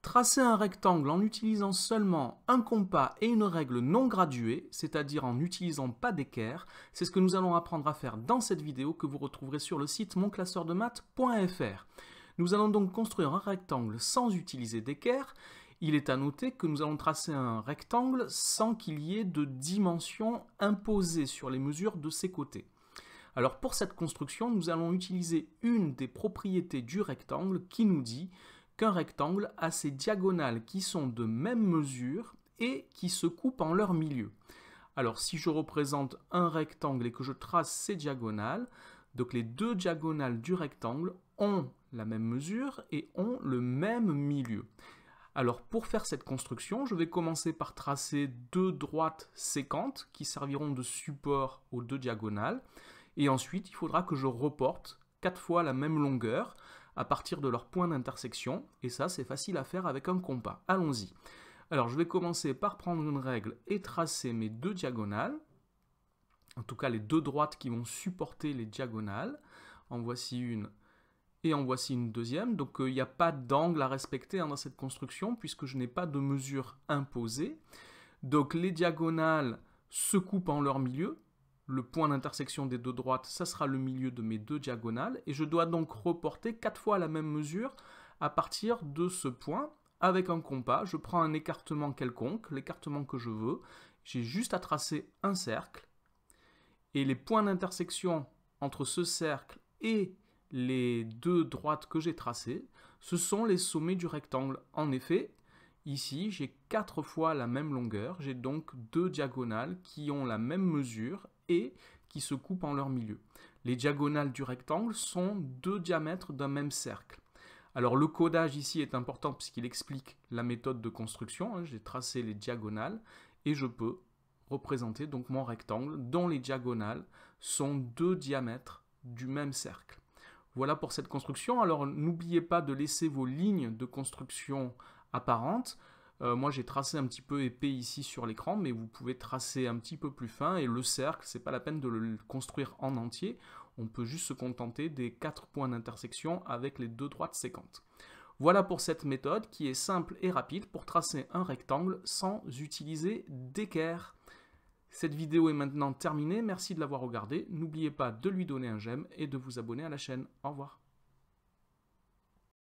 Tracer un rectangle en utilisant seulement un compas et une règle non graduée, c'est-à-dire en n'utilisant pas d'équerre, c'est ce que nous allons apprendre à faire dans cette vidéo que vous retrouverez sur le site monclasseurdemaths.fr. Nous allons donc construire un rectangle sans utiliser d'équerre. Il est à noter que nous allons tracer un rectangle sans qu'il y ait de dimension imposée sur les mesures de ses côtés. Alors pour cette construction, nous allons utiliser une des propriétés du rectangle qui nous dit qu'un rectangle a ses diagonales qui sont de même mesure et qui se coupent en leur milieu. Alors si je représente un rectangle et que je trace ses diagonales, donc les deux diagonales du rectangle ont la même mesure et ont le même milieu. Alors pour faire cette construction, je vais commencer par tracer deux droites sécantes qui serviront de support aux deux diagonales. Et ensuite, il faudra que je reporte 4 fois la même longueur à partir de leur point d'intersection. Et ça, c'est facile à faire avec un compas. Allons-y. Alors, je vais commencer par prendre une règle et tracer mes deux diagonales. En tout cas, les deux droites qui vont supporter les diagonales. En voici une et en voici une deuxième. Donc, il n'y a pas d'angle à respecter dans cette construction puisque je n'ai pas de mesure imposée. Donc, les diagonales se coupent en leur milieu. Le point d'intersection des deux droites, ça sera le milieu de mes deux diagonales. Et je dois donc reporter 4 fois la même mesure à partir de ce point. Avec un compas, je prends un écartement quelconque, l'écartement que je veux. J'ai juste à tracer un cercle. Et les points d'intersection entre ce cercle et les deux droites que j'ai tracées, ce sont les sommets du rectangle. En effet, ici, j'ai 4 fois la même longueur. J'ai donc deux diagonales qui ont la même mesure et qui se coupent en leur milieu. Les diagonales du rectangle sont deux diamètres d'un même cercle. Alors le codage ici est important puisqu'il explique la méthode de construction. J'ai tracé les diagonales et je peux représenter donc mon rectangle dont les diagonales sont deux diamètres du même cercle. Voilà pour cette construction. Alors n'oubliez pas de laisser vos lignes de construction apparentes. Moi j'ai tracé un petit peu épais ici sur l'écran, mais vous pouvez tracer un petit peu plus fin, et le cercle, c'est pas la peine de le construire en entier, on peut juste se contenter des 4 points d'intersection avec les deux droites sécantes. Voilà pour cette méthode qui est simple et rapide pour tracer un rectangle sans utiliser d'équerre. Cette vidéo est maintenant terminée, merci de l'avoir regardée, n'oubliez pas de lui donner un j'aime et de vous abonner à la chaîne. Au revoir.